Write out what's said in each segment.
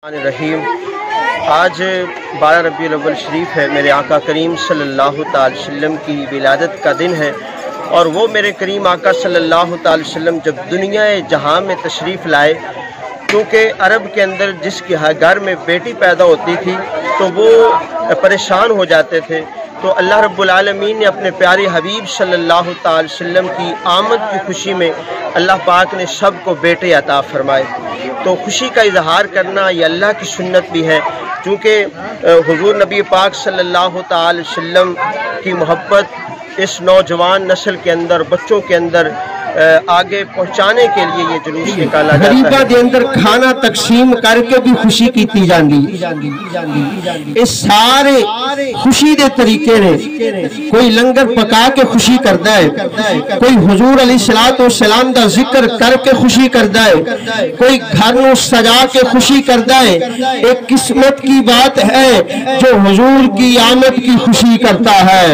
रहीम। आज 12 रबीउल अव्वल शरीफ है। मेरे आका करीम सल्लल्लाहु अलैहि वसल्लम की विलादत का दिन है और वो मेरे करीम आका सल्लल्लाहु अलैहि वसल्लम जब दुनिया जहां में तशरीफ़ लाए, क्योंकि अरब के अंदर जिसके घर में बेटी पैदा होती थी तो वो परेशान हो जाते थे, तो अल्लाह रब्बुल आलमीन ने अपने प्यारे हबीब सल्लल्लाहु अलैहि वसल्लम की आमद की खुशी में अल्लाह पाक ने सब को बेटे अता फरमाए। तो खुशी का इजहार करना ये अल्लाह की सुन्नत भी है, क्योंकि हुजूर नबी पाक सल्लल्लाहु अलैहि वसल्लम की मोहब्बत इस नौजवान नस्ल के अंदर, बच्चों के अंदर आगे पहुंचाने के लिए ये जुलूस निकाला जाता है। गरीबा दे अंदर खाना तकसीम करके भी खुशी की जाती। इस सारे खुशी दे तरीके ने, कोई लंगर पका के खुशी करता है, कोई हुजूर अलैहिस्सलातु वस्सलाम दा जिक्र करके खुशी करता है, कोई घर नूं सजा के खुशी करता है। एक किस्मत की बात है जो हुजूर की आमद की खुशी करता है।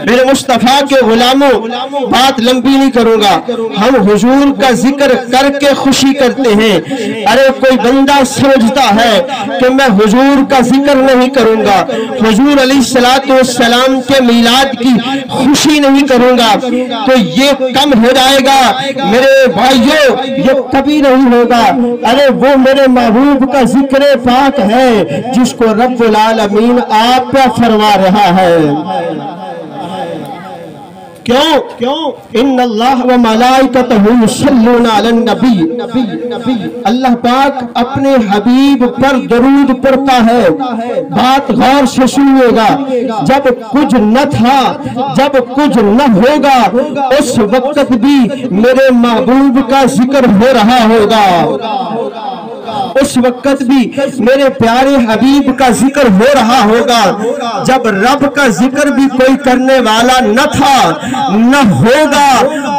मेरे मुस्तफा के गुलामों, बात लंबी नहीं करूंगा, हम हुजूर का जिक्र करके खुशी करते हैं। अरे कोई बंदा समझता है कि मैं हुजूर का जिक्र नहीं करूंगा, हुजूर अलैहिस्सलातु वस्सलाम के मिलाद की खुशी नहीं करूंगा, तो ये कम हो जाएगा। मेरे भाइयों, ये कभी नहीं होगा। अरे वो मेरे महबूब का जिक्र पाक है जिसको रब्बुल आलमीन आप पे फरमा रहा है। क्यों? इन्नल्लाह व मलाइकतहु युसल्लूना अलन नबी। अल्लाह पाक अपने हबीब पर दरूद पढ़ता है। बात गौर से सुनिएगा। जब कुछ न था, जब कुछ न होगा, उस वक्त भी मेरे महबूब का जिक्र हो रहा होगा। उस वक्त भी मेरे प्यारे हबीब का जिक्र हो रहा होगा। जब रब का जिक्र भी कोई करने वाला न था, न होगा,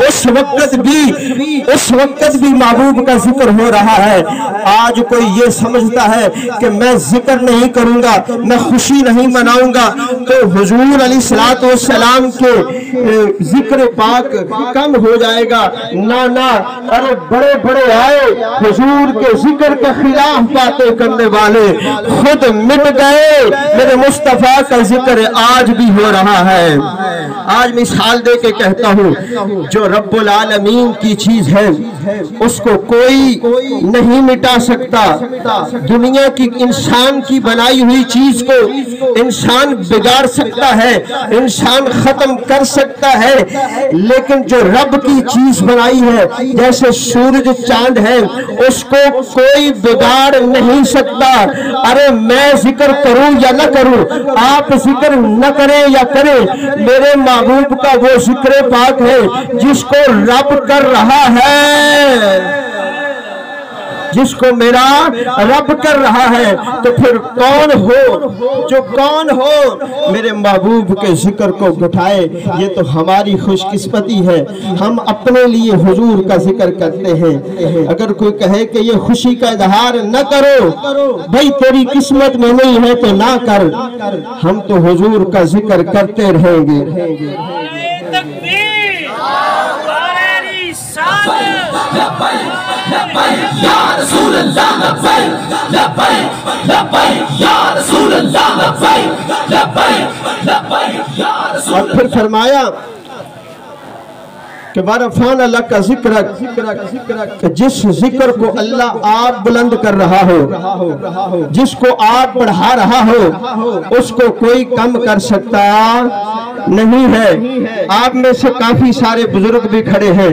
उस वक्त भी महबूब का जिक्र हो रहा है। आज कोई ये समझता है कि मैं जिक्र नहीं करूंगा, मैं खुशी नहीं मनाऊंगा, तो हुजूर अलैहिस्सलातु वस्सलाम के जिक्र पाक कम हो जाएगा। ना, अरे बड़े बड़े आए हुजूर के जिक्र के खिलाफ बातें करने वाले खुद मिट गए। मेरे मुस्तफा का जिक्र आज भी हो रहा है। आज मिसाल दे के कहता हूँ, जो रब्बुल आलमीन की चीज है उसको कोई नहीं मिटा सकता। दुनिया की इंसान की बनाई हुई चीज को इंसान बिगाड़ सकता है, इंसान खत्म कर सकता है, लेकिन जो रब की चीज बनाई है, जैसे सूरज चांद है, उसको कोई बिगाड़ नहीं सकता। अरे मैं जिक्र करूं या न करूं, आप जिक्र न करें या करें, मेरे महबूब का वो जिक्र पाक है जिसको रब कर रहा है, जिसको मेरा रब कर रहा है। तो फिर कौन हो मेरे महबूब के जिक्र को घटाए? ये तो हमारी खुशकिस्मती है। हम अपने लिए हुजूर का जिक्र करते हैं। अगर कोई कहे कि ये खुशी का इजहार न करो, भाई तेरी किस्मत में नहीं है तो ना कर, हम तो हुजूर का जिक्र करते रहेंगे। और फिर फरमाया कि वारफान अल्लाह का जिक्र, जिस जिक्र को अल्लाह आप बुलंद कर रहा हो, जिसको आप बढ़ा रहा हो, उसको कोई कम कर सकता नहीं है। आप में से काफी सारे बुजुर्ग भी खड़े हैं।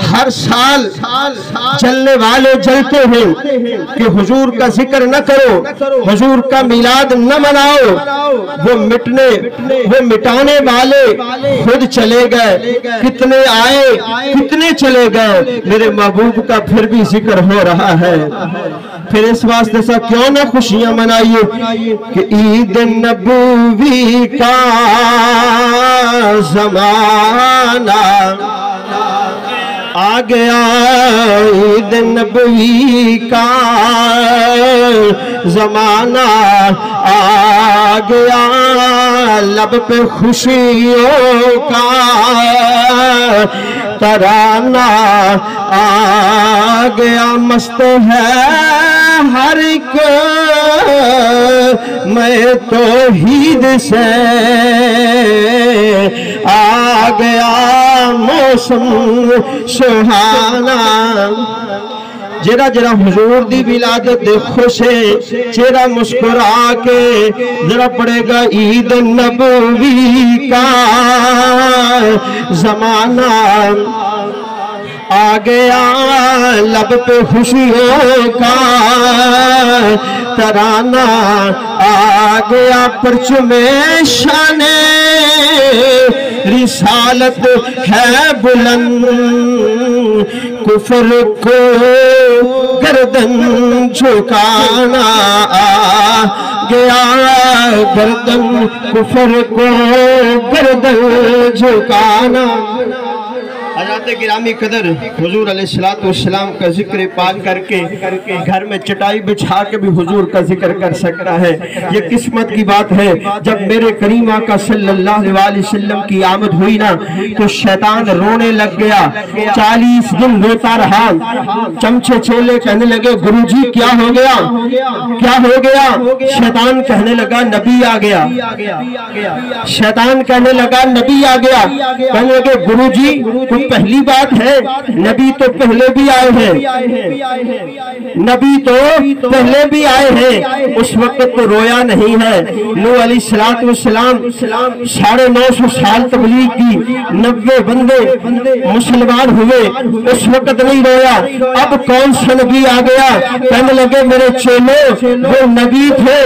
हर साल चलने वाले जलते हैं कि हुजूर का जिक्र न करो, हुजूर का मिलाद न मनाओ। वो मिटाने वाले खुद चले गए। कितने आए, कितने चले गए, मेरे महबूब का फिर भी जिक्र हो रहा है। फिर इस वास्ते से क्यों ना खुशियां मनाइए कि ईद नबवी का ज़माना आ गया, ईद नबवी का ज़माना आ गया, लब पे खुशियों का तराना आ गया, मस्त है کو میں توحید سے آ گیا موسم سہانا جرا جرا حضور دی ولادت دے خوش ہے چہرہ مسکرا کے ذرا پڑے گا عید نبوی کا زمانہ آ گیا لب پہ خوشیوں کا ترانہ آ گیا پرچم شان رسالت ہے بلند کفر کو گردن جھکانا آ گیا گردن کفر کو گردن جھکانا حضرات گرامی قدر حضور علیہ السلام کا ذکر پال کر کے گھر میں چٹائی بچھا کے بھی حضور کا ذکر کر سکتا ہے یہ قسمت کی بات ہے جب میرے کریم آقا صلی اللہ علیہ وسلم کی آمد ہوئی نا تو شیطان رونے لگ گیا 40 دن روتا رہا چمچے چیلے کہنے لگے گرو جی کیا ہو گیا کیا ہو گیا شیطان کہنے لگا نبی آ گیا شیطان کہنے لگا نبی آ گیا کہنے لگے گرو جی پہلی بات ہے نبی تو پہلے بھی آئے ہیں نبی تو پہلے بھی آئے ہیں اس وقت تو رویا نہیں ہے نوح علیہ السلام 950 سال تبلیغ کی 90 بندے مسلمان ہوئے اس وقت نہیں رویا اب کون سا نبی آ گیا کہنے لگے میرے چیلو وہ نبی تھے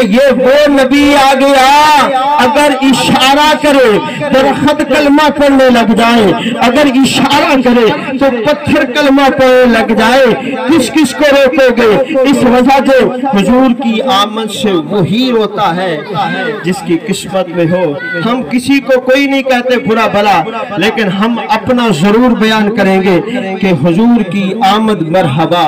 یہ وہ نبی آ گیا اگر اشارہ کرے درخت کلمہ پڑھنے لگ جائے اگر اشارہ کرے تو پتھر کلمہ پڑھنے لگ جائے کس کس کو روکو گے اس وجہ سے حضور کی آمد سے وہی روتا ہے جس کی قسمت میں ہو ہم کسی کو کوئی نہیں کہتے برا بھلا لیکن ہم اپنا ضرور بیان کریں گے کہ حضور کی آمد مرحبا